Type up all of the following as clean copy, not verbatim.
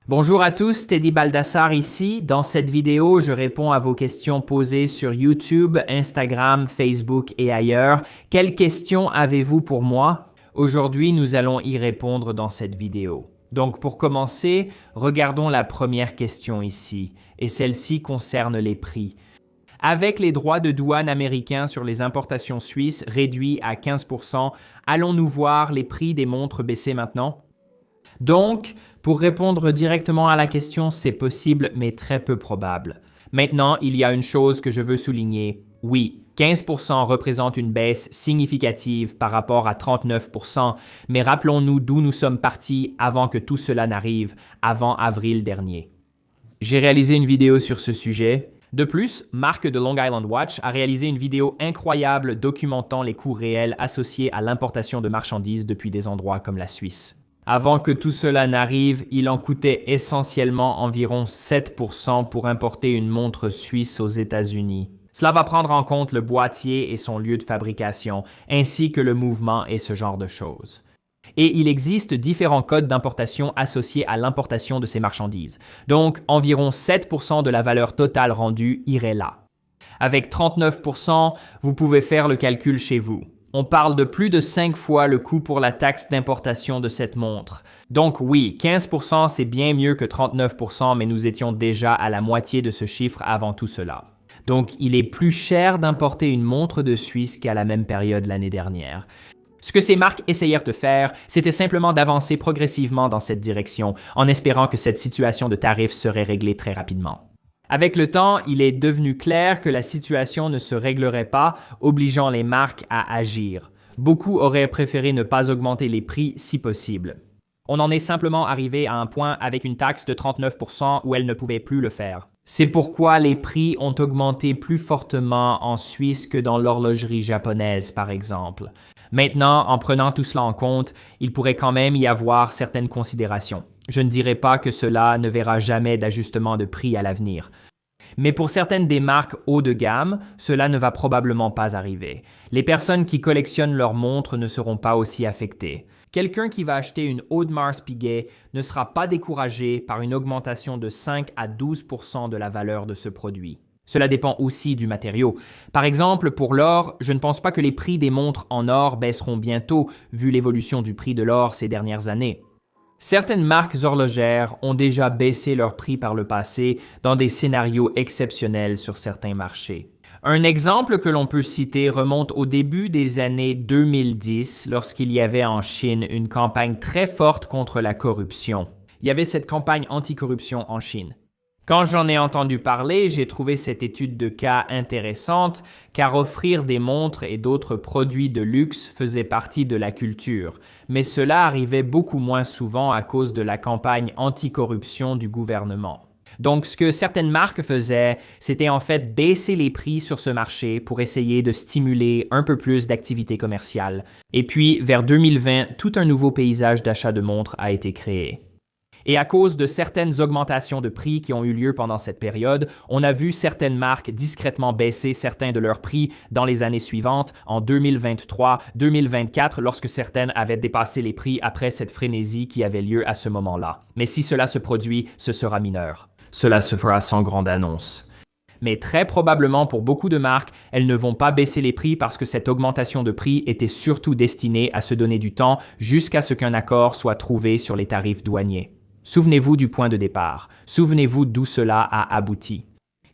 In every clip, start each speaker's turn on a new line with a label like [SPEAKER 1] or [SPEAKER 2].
[SPEAKER 1] Bonjour à tous, Teddy Baldassar ici. Dans cette vidéo, je réponds à vos questions posées sur YouTube, Instagram, Facebook et ailleurs. Quelles questions avez-vous pour moi? Aujourd'hui, nous allons y répondre dans cette vidéo. Donc pour commencer, regardons la première question ici, et celle-ci concerne les prix. Avec les droits de douane américains sur les importations suisses réduits à 15%, allons-nous voir les prix des montres baisser maintenant? Donc, pour répondre directement à la question, c'est possible, mais très peu probable. Maintenant, il y a une chose que je veux souligner. Oui, 15% représente une baisse significative par rapport à 39%, mais rappelons-nous d'où nous sommes partis avant que tout cela n'arrive, avant avril dernier. J'ai réalisé une vidéo sur ce sujet. De plus, Marc de Long Island Watch a réalisé une vidéo incroyable documentant les coûts réels associés à l'importation de marchandises depuis des endroits comme la Suisse. Avant que tout cela n'arrive, il en coûtait essentiellement environ 7% pour importer une montre suisse aux États-Unis. Cela va prendre en compte le boîtier et son lieu de fabrication, ainsi que le mouvement et ce genre de choses. Et il existe différents codes d'importation associés à l'importation de ces marchandises. Donc, environ 7% de la valeur totale rendue irait là. Avec 39%, vous pouvez faire le calcul chez vous. On parle de plus de 5 fois le coût pour la taxe d'importation de cette montre. Donc oui, 15% c'est bien mieux que 39%, mais nous étions déjà à la moitié de ce chiffre avant tout cela. Donc il est plus cher d'importer une montre de Suisse qu'à la même période l'année dernière. Ce que ces marques essayèrent de faire, c'était simplement d'avancer progressivement dans cette direction, en espérant que cette situation de tarifs serait réglée très rapidement. Avec le temps, il est devenu clair que la situation ne se réglerait pas, obligeant les marques à agir. Beaucoup auraient préféré ne pas augmenter les prix si possible. On en est simplement arrivé à un point avec une taxe de 39% où elles ne pouvaient plus le faire. C'est pourquoi les prix ont augmenté plus fortement en Suisse que dans l'horlogerie japonaise, par exemple. Maintenant, en prenant tout cela en compte, il pourrait quand même y avoir certaines considérations. Je ne dirais pas que cela ne verra jamais d'ajustement de prix à l'avenir. Mais pour certaines des marques haut de gamme, cela ne va probablement pas arriver. Les personnes qui collectionnent leurs montres ne seront pas aussi affectées. Quelqu'un qui va acheter une Audemars Piguet ne sera pas découragé par une augmentation de 5 à 12% de la valeur de ce produit. Cela dépend aussi du matériau. Par exemple, pour l'or, je ne pense pas que les prix des montres en or baisseront bientôt, vu l'évolution du prix de l'or ces dernières années. Certaines marques horlogères ont déjà baissé leurs prix par le passé dans des scénarios exceptionnels sur certains marchés. Un exemple que l'on peut citer remonte au début des années 2010, lorsqu'il y avait en Chine une campagne très forte contre la corruption. Il y avait cette campagne anticorruption en Chine. Quand j'en ai entendu parler, j'ai trouvé cette étude de cas intéressante, car offrir des montres et d'autres produits de luxe faisait partie de la culture. Mais cela arrivait beaucoup moins souvent à cause de la campagne anticorruption du gouvernement. Donc, ce que certaines marques faisaient, c'était en fait baisser les prix sur ce marché pour essayer de stimuler un peu plus d'activité commerciale. Et puis, vers 2020, tout un nouveau paysage d'achat de montres a été créé. Et à cause de certaines augmentations de prix qui ont eu lieu pendant cette période, on a vu certaines marques discrètement baisser certains de leurs prix dans les années suivantes, en 2023, 2024, lorsque certaines avaient dépassé les prix après cette frénésie qui avait lieu à ce moment-là. Mais si cela se produit, ce sera mineur. Cela se fera sans grande annonce. Mais très probablement pour beaucoup de marques, elles ne vont pas baisser les prix parce que cette augmentation de prix était surtout destinée à se donner du temps jusqu'à ce qu'un accord soit trouvé sur les tarifs douaniers. Souvenez-vous du point de départ. Souvenez-vous d'où cela a abouti.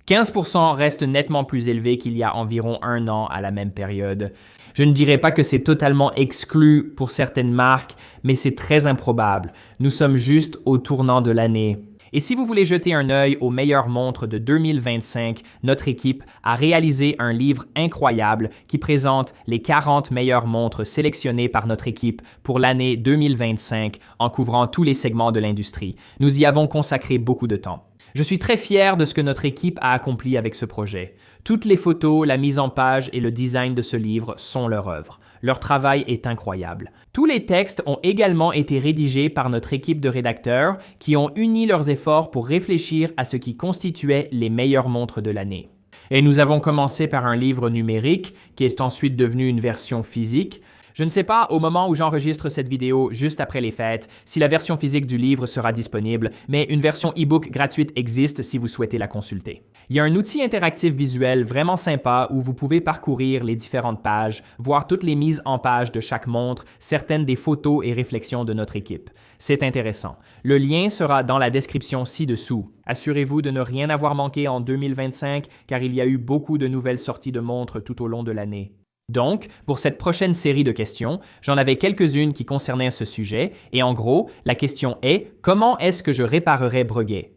[SPEAKER 1] 15% reste nettement plus élevé qu'il y a environ un an à la même période. Je ne dirais pas que c'est totalement exclu pour certaines marques, mais c'est très improbable. Nous sommes juste au tournant de l'année. Et si vous voulez jeter un œil aux meilleures montres de 2025, notre équipe a réalisé un livre incroyable qui présente les 40 meilleures montres sélectionnées par notre équipe pour l'année 2025 en couvrant tous les segments de l'industrie. Nous y avons consacré beaucoup de temps. Je suis très fier de ce que notre équipe a accompli avec ce projet. Toutes les photos, la mise en page et le design de ce livre sont leur œuvre. Leur travail est incroyable. Tous les textes ont également été rédigés par notre équipe de rédacteurs qui ont uni leurs efforts pour réfléchir à ce qui constituait les meilleures montres de l'année. Et nous avons commencé par un livre numérique qui est ensuite devenu une version physique. Je ne sais pas au moment où j'enregistre cette vidéo, juste après les fêtes, si la version physique du livre sera disponible, mais une version e-book gratuite existe si vous souhaitez la consulter. Il y a un outil interactif visuel vraiment sympa où vous pouvez parcourir les différentes pages, voir toutes les mises en page de chaque montre, certaines des photos et réflexions de notre équipe. C'est intéressant. Le lien sera dans la description ci-dessous. Assurez-vous de ne rien avoir manqué en 2025 car il y a eu beaucoup de nouvelles sorties de montres tout au long de l'année. Donc, pour cette prochaine série de questions, j'en avais quelques-unes qui concernaient ce sujet, et en gros, la question est « Comment est-ce que je réparerais Breguet ?»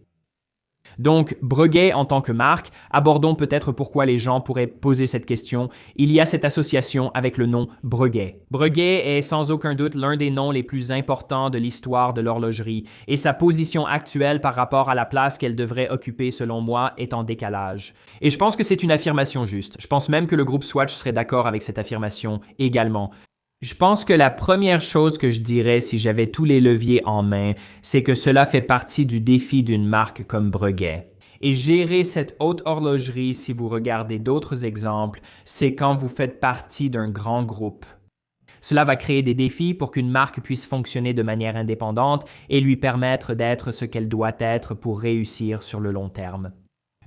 [SPEAKER 1] Donc, Breguet en tant que marque, abordons peut-être pourquoi les gens pourraient poser cette question. Il y a cette association avec le nom Breguet. Breguet est sans aucun doute l'un des noms les plus importants de l'histoire de l'horlogerie, et sa position actuelle par rapport à la place qu'elle devrait occuper selon moi est en décalage. Et je pense que c'est une affirmation juste. Je pense même que le groupe Swatch serait d'accord avec cette affirmation également. Je pense que la première chose que je dirais si j'avais tous les leviers en main, c'est que cela fait partie du défi d'une marque comme Breguet. Et gérer cette haute horlogerie, si vous regardez d'autres exemples, c'est quand vous faites partie d'un grand groupe. Cela va créer des défis pour qu'une marque puisse fonctionner de manière indépendante et lui permettre d'être ce qu'elle doit être pour réussir sur le long terme.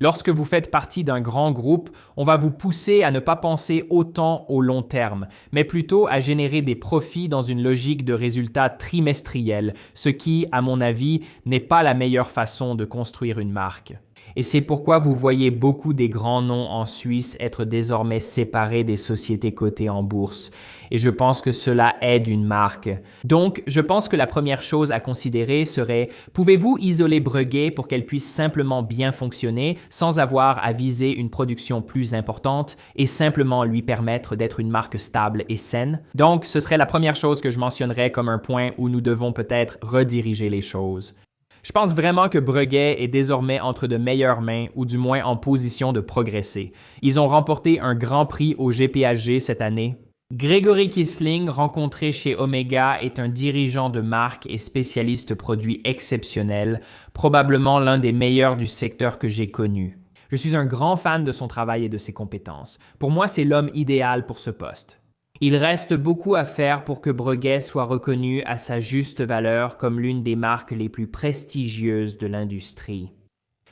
[SPEAKER 1] Lorsque vous faites partie d'un grand groupe, on va vous pousser à ne pas penser autant au long terme, mais plutôt à générer des profits dans une logique de résultats trimestriels, ce qui, à mon avis, n'est pas la meilleure façon de construire une marque. Et c'est pourquoi vous voyez beaucoup des grands noms en Suisse être désormais séparés des sociétés cotées en bourse. Et je pense que cela aide une marque. Donc, je pense que la première chose à considérer serait, pouvez-vous isoler Breguet pour qu'elle puisse simplement bien fonctionner sans avoir à viser une production plus importante et simplement lui permettre d'être une marque stable et saine? Donc, ce serait la première chose que je mentionnerais comme un point où nous devons peut-être rediriger les choses. Je pense vraiment que Breguet est désormais entre de meilleures mains, ou du moins en position de progresser. Ils ont remporté un grand prix au GPHG cette année. Gregory Kissling, rencontré chez Omega, est un dirigeant de marque et spécialiste produits exceptionnel, probablement l'un des meilleurs du secteur que j'ai connu. Je suis un grand fan de son travail et de ses compétences. Pour moi, c'est l'homme idéal pour ce poste. Il reste beaucoup à faire pour que Breguet soit reconnu à sa juste valeur comme l'une des marques les plus prestigieuses de l'industrie.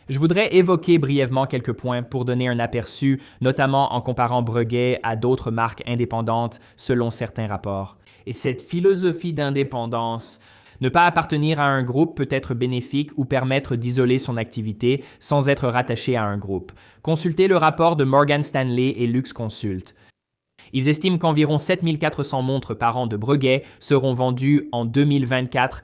[SPEAKER 1] Je voudrais évoquer brièvement quelques points pour donner un aperçu, notamment en comparant Breguet à d'autres marques indépendantes selon certains rapports. Et cette philosophie d'indépendance, ne pas appartenir à un groupe peut être bénéfique ou permettre d'isoler son activité sans être rattaché à un groupe. Consultez le rapport de Morgan Stanley et LuxConsult. Ils estiment qu'environ 7400 montres par an de Breguet seront vendues en 2024.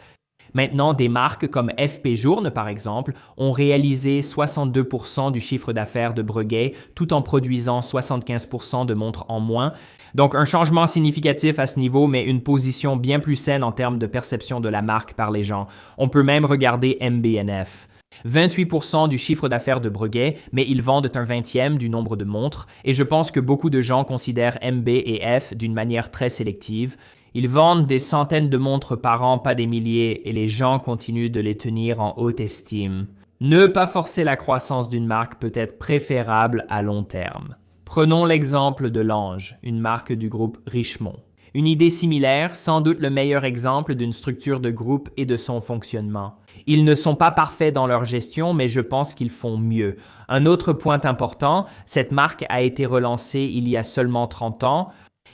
[SPEAKER 1] Maintenant, des marques comme FP Journe, par exemple, ont réalisé 62% du chiffre d'affaires de Breguet tout en produisant 75% de montres en moins. Donc, un changement significatif à ce niveau, mais une position bien plus saine en termes de perception de la marque par les gens. On peut même regarder MB&F. 28% du chiffre d'affaires de Breguet, mais ils vendent un 20e du nombre de montres, et je pense que beaucoup de gens considèrent MB et F d'une manière très sélective. Ils vendent des centaines de montres par an, pas des milliers, et les gens continuent de les tenir en haute estime. Ne pas forcer la croissance d'une marque peut être préférable à long terme. Prenons l'exemple de Lange, une marque du groupe Richemont. Une idée similaire, sans doute le meilleur exemple d'une structure de groupe et de son fonctionnement. Ils ne sont pas parfaits dans leur gestion, mais je pense qu'ils font mieux. Un autre point important, cette marque a été relancée il y a seulement 30 ans,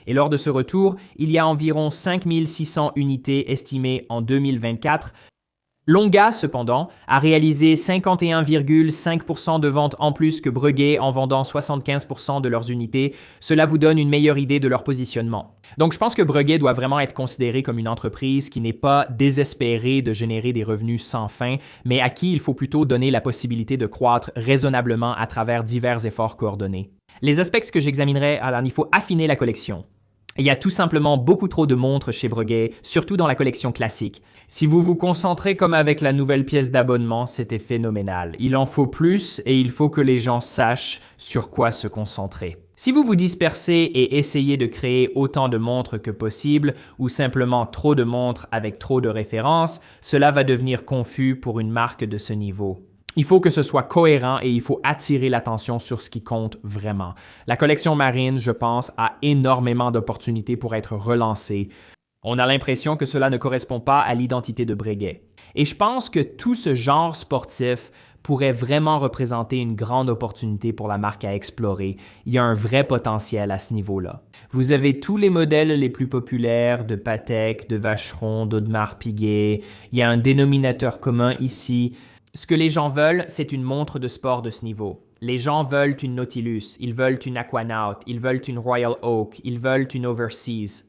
[SPEAKER 1] et lors de ce retour, il y a environ 5600 unités estimées en 2024. Longa, cependant, a réalisé 51,5% de ventes en plus que Breguet en vendant 75% de leurs unités. Cela vous donne une meilleure idée de leur positionnement. Donc, je pense que Breguet doit vraiment être considéré comme une entreprise qui n'est pas désespérée de générer des revenus sans fin, mais à qui il faut plutôt donner la possibilité de croître raisonnablement à travers divers efforts coordonnés. Les aspects que j'examinerai, alors il faut affiner la collection. Il y a tout simplement beaucoup trop de montres chez Breguet, surtout dans la collection classique. Si vous vous concentrez comme avec la nouvelle pièce d'abonnement, c'était phénoménal. Il en faut plus et il faut que les gens sachent sur quoi se concentrer. Si vous vous dispersez et essayez de créer autant de montres que possible ou simplement trop de montres avec trop de références, cela va devenir confus pour une marque de ce niveau. Il faut que ce soit cohérent et il faut attirer l'attention sur ce qui compte vraiment. La collection marine, je pense, a énormément d'opportunités pour être relancée. On a l'impression que cela ne correspond pas à l'identité de Breguet. Et je pense que tout ce genre sportif pourrait vraiment représenter une grande opportunité pour la marque à explorer. Il y a un vrai potentiel à ce niveau-là. Vous avez tous les modèles les plus populaires de Patek, de Vacheron, d'Audemars Piguet. Il y a un dénominateur commun ici. Ce que les gens veulent, c'est une montre de sport de ce niveau. Les gens veulent une Nautilus, ils veulent une Aquanaut, ils veulent une Royal Oak, ils veulent une Overseas.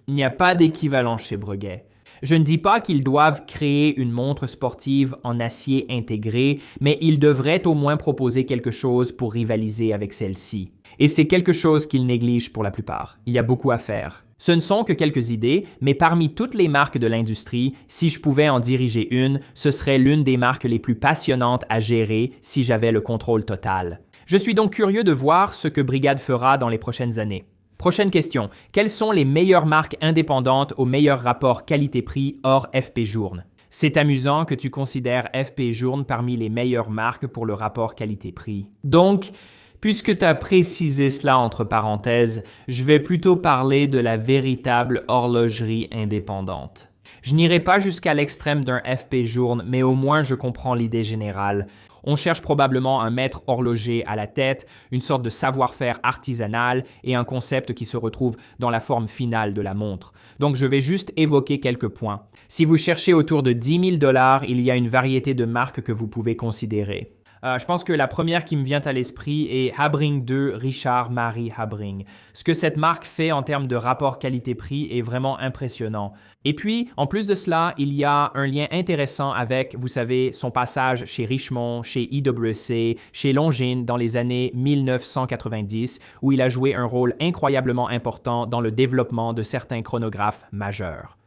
[SPEAKER 1] Il n'y a pas d'équivalent chez Breguet. Je ne dis pas qu'ils doivent créer une montre sportive en acier intégré, mais ils devraient au moins proposer quelque chose pour rivaliser avec celle-ci. Et c'est quelque chose qu'ils négligent pour la plupart. Il y a beaucoup à faire. Ce ne sont que quelques idées, mais parmi toutes les marques de l'industrie, si je pouvais en diriger une, ce serait l'une des marques les plus passionnantes à gérer si j'avais le contrôle total. Je suis donc curieux de voir ce que Brigad fera dans les prochaines années. Prochaine question. Quelles sont les meilleures marques indépendantes au meilleur rapport qualité-prix hors FP Journe? C'est amusant que tu considères FP Journe parmi les meilleures marques pour le rapport qualité-prix. Donc, puisque tu as précisé cela entre parenthèses, je vais plutôt parler de la véritable horlogerie indépendante. Je n'irai pas jusqu'à l'extrême d'un FP Journe, mais au moins je comprends l'idée générale. On cherche probablement un maître horloger à la tête, une sorte de savoir-faire artisanal et un concept qui se retrouve dans la forme finale de la montre. Donc je vais juste évoquer quelques points. Si vous cherchez autour de 10 000 $, il y a une variété de marques que vous pouvez considérer. Je pense que la première qui me vient à l'esprit est Habring 2 Richard Marie Habring. Ce que cette marque fait en termes de rapport qualité-prix est vraiment impressionnant. Et puis, en plus de cela, il y a un lien intéressant avec, vous savez, son passage chez Richemont, chez IWC, chez Longines dans les années 1990, où il a joué un rôle incroyablement important dans le développement de certains chronographes majeurs.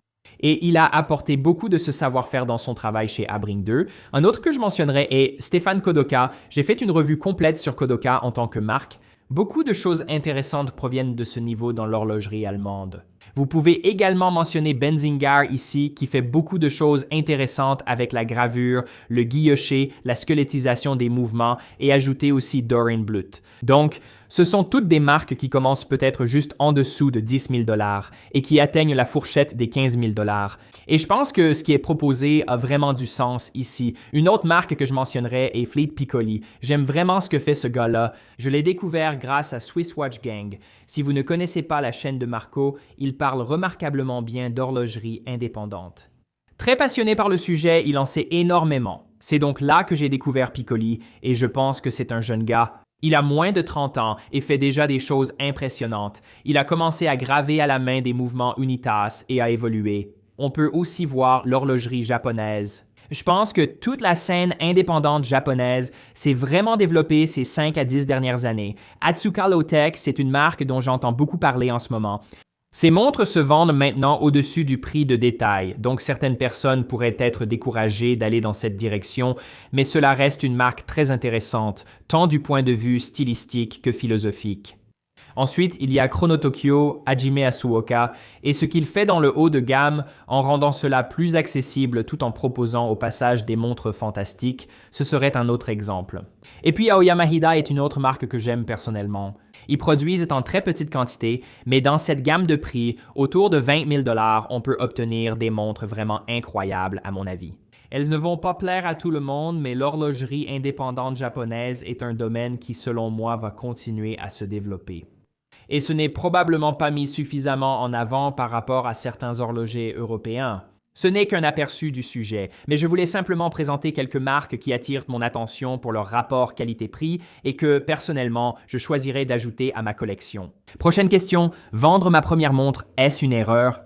[SPEAKER 1] Et il a apporté beaucoup de ce savoir-faire dans son travail chez Habring 2. Un autre que je mentionnerai est Stéphane Kodoka. J'ai fait une revue complète sur Kodoka en tant que marque. Beaucoup de choses intéressantes proviennent de ce niveau dans l'horlogerie allemande. Vous pouvez également mentionner Benzinger ici, qui fait beaucoup de choses intéressantes avec la gravure, le guilloché, la squelettisation des mouvements et ajouter aussi Dorian Blut. Donc, ce sont toutes des marques qui commencent peut-être juste en dessous de 10 000 $ et qui atteignent la fourchette des 15 000 $. Et je pense que ce qui est proposé a vraiment du sens ici. Une autre marque que je mentionnerai est Fleet Piccoli. J'aime vraiment ce que fait ce gars-là. Je l'ai découvert grâce à Swiss Watch Gang. Si vous ne connaissez pas la chaîne de Marco, il parle remarquablement bien d'horlogerie indépendante. Très passionné par le sujet, il en sait énormément. C'est donc là que j'ai découvert Piccoli et je pense que c'est un jeune gars. Il a moins de 30 ans et fait déjà des choses impressionnantes. Il a commencé à graver à la main des mouvements Unitas et à évoluer. On peut aussi voir l'horlogerie japonaise. Je pense que toute la scène indépendante japonaise s'est vraiment développée ces 5 à 10 dernières années. Atsuka Low-Tech, c'est une marque dont j'entends beaucoup parler en ce moment. Ces montres se vendent maintenant au-dessus du prix de détail, donc certaines personnes pourraient être découragées d'aller dans cette direction, mais cela reste une marque très intéressante, tant du point de vue stylistique que philosophique. Ensuite, il y a Chrono Tokyo, Hajime Asuoka, et ce qu'il fait dans le haut de gamme en rendant cela plus accessible tout en proposant au passage des montres fantastiques, ce serait un autre exemple. Et puis Aoyama Hida est une autre marque que j'aime personnellement. Ils produisent en très petite quantité, mais dans cette gamme de prix, autour de 20 000 $, on peut obtenir des montres vraiment incroyables à mon avis. Elles ne vont pas plaire à tout le monde, mais l'horlogerie indépendante japonaise est un domaine qui, selon moi, va continuer à se développer. Et ce n'est probablement pas mis suffisamment en avant par rapport à certains horlogers européens. Ce n'est qu'un aperçu du sujet, mais je voulais simplement présenter quelques marques qui attirent mon attention pour leur rapport qualité-prix et que, personnellement, je choisirais d'ajouter à ma collection. Prochaine question, vendre ma première montre, est-ce une erreur?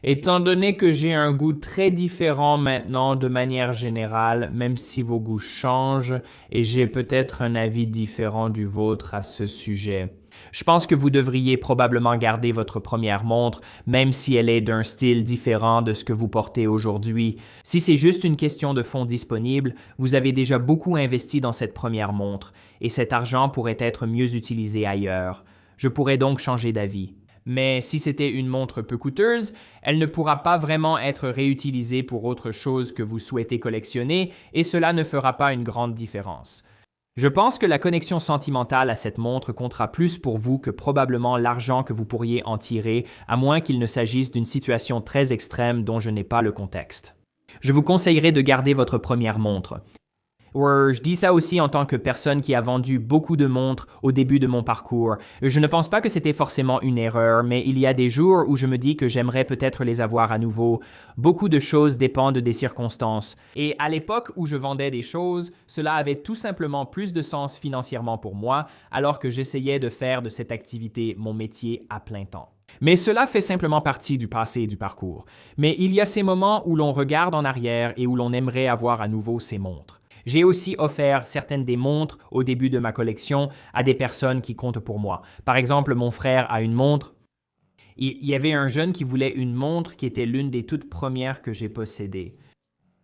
[SPEAKER 1] Étant donné que j'ai un goût très différent maintenant de manière générale, même si vos goûts changent et j'ai peut-être un avis différent du vôtre à ce sujet. Je pense que vous devriez probablement garder votre première montre, même si elle est d'un style différent de ce que vous portez aujourd'hui. Si c'est juste une question de fonds disponibles, vous avez déjà beaucoup investi dans cette première montre et cet argent pourrait être mieux utilisé ailleurs. Je pourrais donc changer d'avis. Mais si c'était une montre peu coûteuse, elle ne pourra pas vraiment être réutilisée pour autre chose que vous souhaitez collectionner et cela ne fera pas une grande différence. Je pense que la connexion sentimentale à cette montre comptera plus pour vous que probablement l'argent que vous pourriez en tirer, à moins qu'il ne s'agisse d'une situation très extrême dont je n'ai pas le contexte. Je vous conseillerais de garder votre première montre. Je dis ça aussi en tant que personne qui a vendu beaucoup de montres au début de mon parcours. Je ne pense pas que c'était forcément une erreur, mais il y a des jours où je me dis que j'aimerais peut-être les avoir à nouveau. Beaucoup de choses dépendent des circonstances. Et à l'époque où je vendais des choses, cela avait tout simplement plus de sens financièrement pour moi, alors que j'essayais de faire de cette activité mon métier à plein temps. Mais cela fait simplement partie du passé et du parcours. Mais il y a ces moments où l'on regarde en arrière et où l'on aimerait avoir à nouveau ces montres. J'ai aussi offert certaines des montres au début de ma collection à des personnes qui comptent pour moi. Par exemple, mon frère a une montre. Il y avait un jeune qui voulait une montre qui était l'une des toutes premières que j'ai possédées.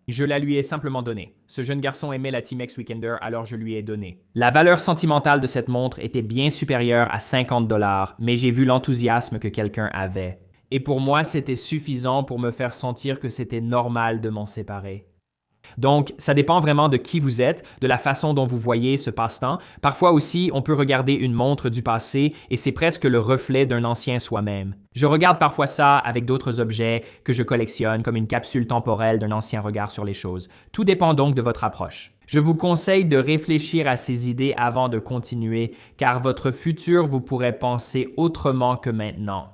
[SPEAKER 1] Je la lui ai simplement donnée. Ce jeune garçon aimait la Timex Weekender, alors je lui ai donné. La valeur sentimentale de cette montre était bien supérieure à 50 $, mais j'ai vu l'enthousiasme que quelqu'un avait. Et pour moi, c'était suffisant pour me faire sentir que c'était normal de m'en séparer. Donc, ça dépend vraiment de qui vous êtes, de la façon dont vous voyez ce passe-temps. Parfois aussi, on peut regarder une montre du passé et c'est presque le reflet d'un ancien soi-même. Je regarde parfois ça avec d'autres objets que je collectionne, comme une capsule temporelle d'un ancien regard sur les choses. Tout dépend donc de votre approche. Je vous conseille de réfléchir à ces idées avant de continuer, car votre futur vous pourrait penser autrement que maintenant.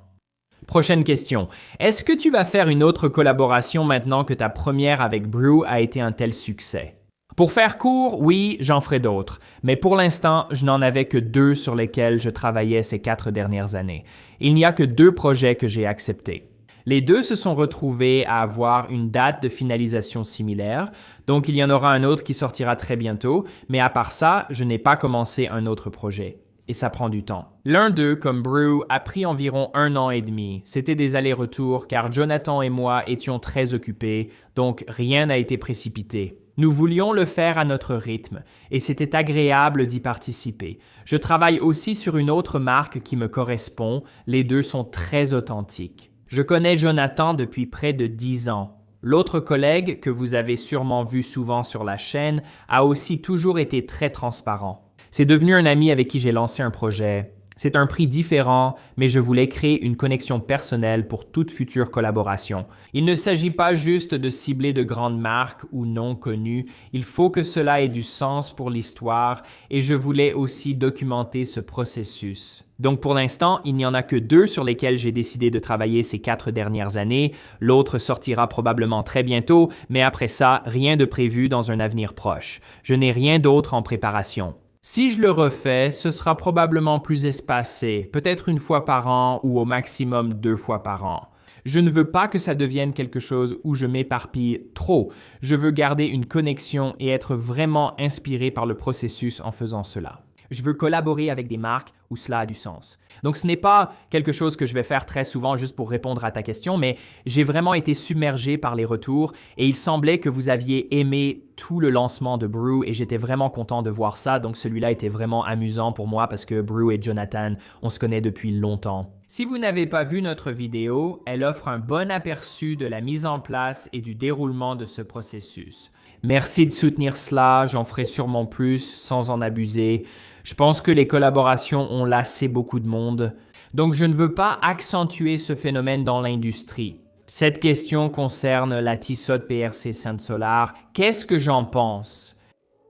[SPEAKER 1] Prochaine question. Est-ce que tu vas faire une autre collaboration maintenant que ta première avec Brew a été un tel succès? Pour faire court, oui, j'en ferai d'autres, mais pour l'instant, je n'en avais que 2 sur lesquels je travaillais ces 4 dernières années. Il n'y a que 2 projets que j'ai acceptés. Les 2 se sont retrouvés à avoir une date de finalisation similaire, donc il y en aura un autre qui sortira très bientôt, mais à part ça, je n'ai pas commencé un autre projet. Et ça prend du temps. L'un d'eux, comme Brew, a pris environ 1 an et demi. C'était des allers-retours car Jonathan et moi étions très occupés, donc rien n'a été précipité. Nous voulions le faire à notre rythme et c'était agréable d'y participer. Je travaille aussi sur une autre marque qui me correspond. Les 2 sont très authentiques. Je connais Jonathan depuis près de 10 ans. L'autre collègue, que vous avez sûrement vu souvent sur la chaîne, a aussi toujours été très transparent. C'est devenu un ami avec qui j'ai lancé un projet. C'est un prix différent, mais je voulais créer une connexion personnelle pour toute future collaboration. Il ne s'agit pas juste de cibler de grandes marques ou non connues, il faut que cela ait du sens pour l'histoire et je voulais aussi documenter ce processus. Donc pour l'instant, il n'y en a que 2 sur lesquels j'ai décidé de travailler ces 4 dernières années. L'autre sortira probablement très bientôt, mais après ça, rien de prévu dans un avenir proche. Je n'ai rien d'autre en préparation. Si je le refais, ce sera probablement plus espacé, peut-être 1 fois par an ou au maximum 2 fois par an. Je ne veux pas que ça devienne quelque chose où je m'éparpille trop. Je veux garder une connexion et être vraiment inspiré par le processus en faisant cela. Je veux collaborer avec des marques où cela a du sens. Donc, ce n'est pas quelque chose que je vais faire très souvent juste pour répondre à ta question, mais j'ai vraiment été submergé par les retours et il semblait que vous aviez aimé tout le lancement de Brew et j'étais vraiment content de voir ça. Donc, celui-là était vraiment amusant pour moi parce que Brew et Jonathan, on se connaît depuis longtemps. Si vous n'avez pas vu notre vidéo, elle offre un bon aperçu de la mise en place et du déroulement de ce processus. Merci de soutenir cela, j'en ferai sûrement plus sans en abuser. Je pense que les collaborations ont lassé beaucoup de monde. Donc, je ne veux pas accentuer ce phénomène dans l'industrie. Cette question concerne la Tissot PRC Sainte-Solar. Qu'est-ce que j'en pense?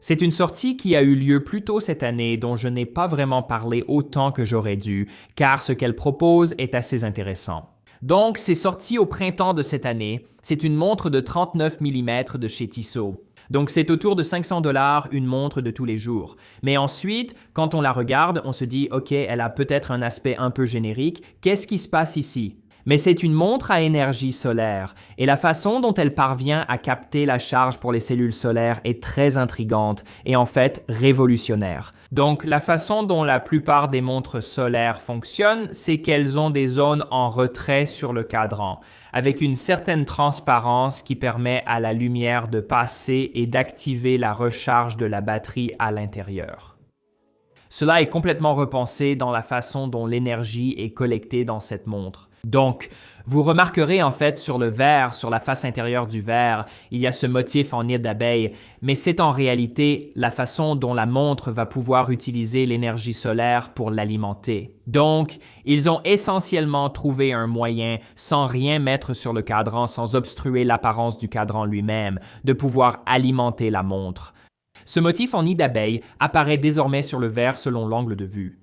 [SPEAKER 1] C'est une sortie qui a eu lieu plus tôt cette année dont je n'ai pas vraiment parlé autant que j'aurais dû, car ce qu'elle propose est assez intéressant. Donc, c'est sorti au printemps de cette année. C'est une montre de 39 mm de chez Tissot. Donc, c'est autour de 500 $ une montre de tous les jours. Mais ensuite, quand on la regarde, on se dit « Ok, elle a peut-être un aspect un peu générique. Qu'est-ce qui se passe ici ?» Mais c'est une montre à énergie solaire et la façon dont elle parvient à capter la charge pour les cellules solaires est très intrigante et en fait révolutionnaire. Donc, la façon dont la plupart des montres solaires fonctionnent, c'est qu'elles ont des zones en retrait sur le cadran, avec une certaine transparence qui permet à la lumière de passer et d'activer la recharge de la batterie à l'intérieur. Cela est complètement repensé dans la façon dont l'énergie est collectée dans cette montre. Donc, vous remarquerez en fait sur le verre, sur la face intérieure du verre, il y a ce motif en nid d'abeille, mais c'est en réalité la façon dont la montre va pouvoir utiliser l'énergie solaire pour l'alimenter. Donc, ils ont essentiellement trouvé un moyen, sans rien mettre sur le cadran, sans obstruer l'apparence du cadran lui-même, de pouvoir alimenter la montre. Ce motif en nid d'abeille apparaît désormais sur le verre selon l'angle de vue.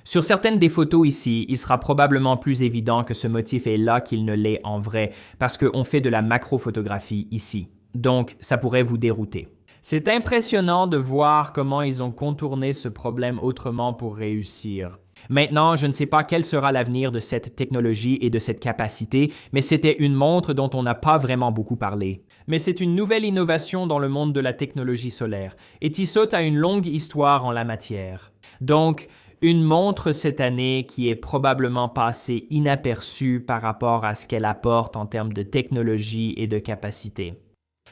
[SPEAKER 1] Sur certaines des photos ici, il sera probablement plus évident que ce motif est là qu'il ne l'est en vrai, parce qu'on fait de la macrophotographie ici. Donc, ça pourrait vous dérouter. C'est impressionnant de voir comment ils ont contourné ce problème autrement pour réussir. Maintenant, je ne sais pas quel sera l'avenir de cette technologie et de cette capacité, mais c'était une montre dont on n'a pas vraiment beaucoup parlé. Mais c'est une nouvelle innovation dans le monde de la technologie solaire, et Tissot a une longue histoire en la matière. Donc, une montre cette année qui est probablement passée inaperçue par rapport à ce qu'elle apporte en termes de technologie et de capacité.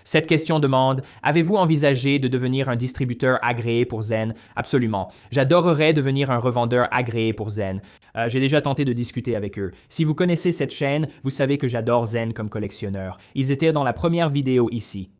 [SPEAKER 1] Cette question demande, avez-vous envisagé de devenir un distributeur agréé pour Zen? Absolument. J'adorerais devenir un revendeur agréé pour Zen. J'ai déjà tenté de discuter avec eux. Si vous connaissez cette chaîne, vous savez que j'adore Zen comme collectionneur. Ils étaient dans la première vidéo ici.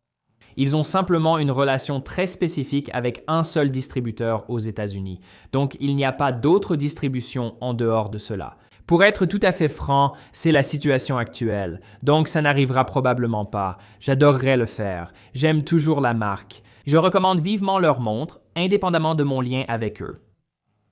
[SPEAKER 1] Ils ont simplement une relation très spécifique avec un seul distributeur aux États-Unis. Donc, il n'y a pas d'autre distribution en dehors de cela. Pour être tout à fait franc, c'est la situation actuelle. Donc, ça n'arrivera probablement pas. J'adorerais le faire. J'aime toujours la marque. Je recommande vivement leur montre, indépendamment de mon lien avec eux.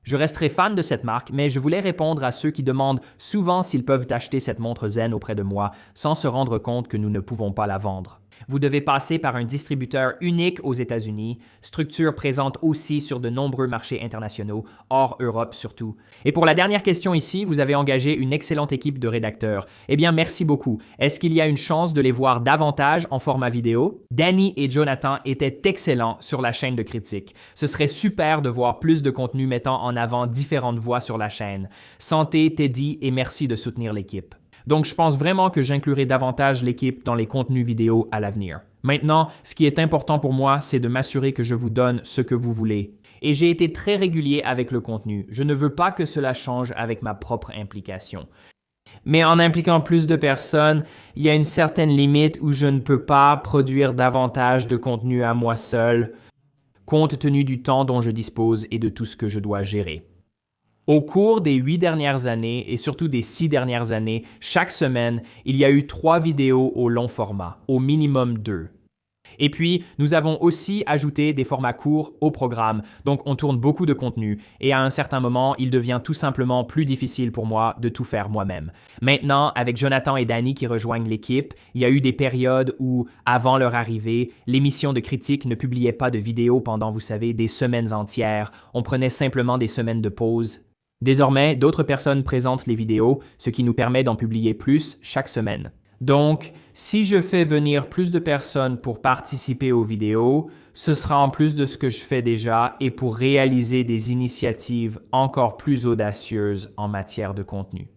[SPEAKER 1] Je resterai fan de cette marque, mais je voulais répondre à ceux qui demandent souvent s'ils peuvent acheter cette montre Zen auprès de moi sans se rendre compte que nous ne pouvons pas la vendre. Vous devez passer par un distributeur unique aux États-Unis, structure présente aussi sur de nombreux marchés internationaux, hors Europe surtout. Et pour la dernière question ici, vous avez engagé une excellente équipe de rédacteurs. Eh bien, merci beaucoup. Est-ce qu'il y a une chance de les voir davantage en format vidéo? Danny et Jonathan étaient excellents sur la chaîne de critique. Ce serait super de voir plus de contenu mettant en avant différentes voix sur la chaîne. Santé, Teddy, et merci de soutenir l'équipe. Donc, je pense vraiment que j'inclurai davantage l'équipe dans les contenus vidéo à l'avenir. Maintenant, ce qui est important pour moi, c'est de m'assurer que je vous donne ce que vous voulez. Et j'ai été très régulier avec le contenu. Je ne veux pas que cela change avec ma propre implication. Mais en impliquant plus de personnes, il y a une certaine limite où je ne peux pas produire davantage de contenu à moi seul, compte tenu du temps dont je dispose et de tout ce que je dois gérer. Au cours des 8 dernières années et surtout des 6 dernières années, chaque semaine, il y a eu 3 vidéos au long format, au minimum 2. Et puis, nous avons aussi ajouté des formats courts au programme, donc on tourne beaucoup de contenu et à un certain moment, il devient tout simplement plus difficile pour moi de tout faire moi-même. Maintenant, avec Jonathan et Danny qui rejoignent l'équipe, il y a eu des périodes où, avant leur arrivée, l'émission de critique ne publiait pas de vidéos pendant, vous savez, des semaines entières. On prenait simplement des semaines de pause. Désormais, d'autres personnes présentent les vidéos, ce qui nous permet d'en publier plus chaque semaine. Donc, si je fais venir plus de personnes pour participer aux vidéos, ce sera en plus de ce que je fais déjà et pour réaliser des initiatives encore plus audacieuses en matière de contenu.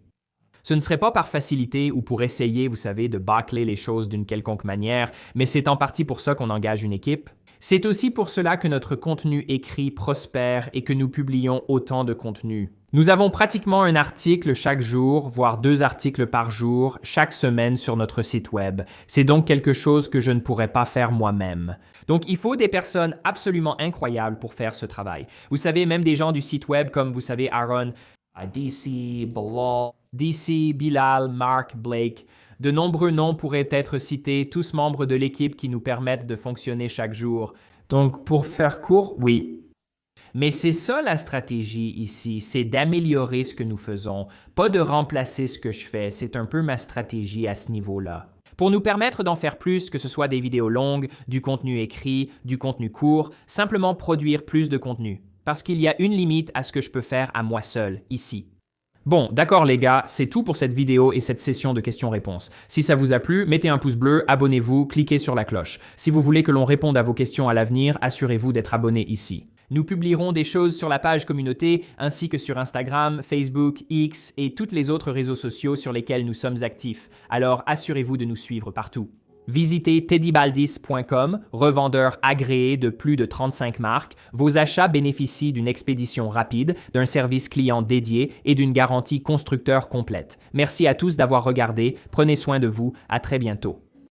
[SPEAKER 1] Ce ne serait pas par facilité ou pour essayer, vous savez, de bâcler les choses d'une quelconque manière, mais c'est en partie pour ça qu'on engage une équipe. C'est aussi pour cela que notre contenu écrit prospère et que nous publions autant de contenu. Nous avons pratiquement un article chaque jour, voire 2 articles par jour, chaque semaine sur notre site web. C'est donc quelque chose que je ne pourrais pas faire moi-même. Donc, il faut des personnes absolument incroyables pour faire ce travail. Vous savez, même des gens du site web comme, vous savez, Aaron, DC, Bilal, Mark, Blake. De nombreux noms pourraient être cités, tous membres de l'équipe qui nous permettent de fonctionner chaque jour. Donc, pour faire court, oui. Mais c'est ça la stratégie ici, c'est d'améliorer ce que nous faisons, pas de remplacer ce que je fais. C'est un peu ma stratégie à ce niveau-là. Pour nous permettre d'en faire plus, que ce soit des vidéos longues, du contenu écrit, du contenu court, simplement produire plus de contenu. Parce qu'il y a une limite à ce que je peux faire à moi seul, ici. Bon, d'accord les gars, c'est tout pour cette vidéo et cette session de questions-réponses. Si ça vous a plu, mettez un pouce bleu, abonnez-vous, cliquez sur la cloche. Si vous voulez que l'on réponde à vos questions à l'avenir, assurez-vous d'être abonné ici. Nous publierons des choses sur la page communauté ainsi que sur Instagram, Facebook, X et tous les autres réseaux sociaux sur lesquels nous sommes actifs. Alors assurez-vous de nous suivre partout. Visitez teddybaldis.com, revendeur agréé de plus de 35 marques. Vos achats bénéficient d'une expédition rapide, d'un service client dédié et d'une garantie constructeur complète. Merci à tous d'avoir regardé. Prenez soin de vous. À très bientôt.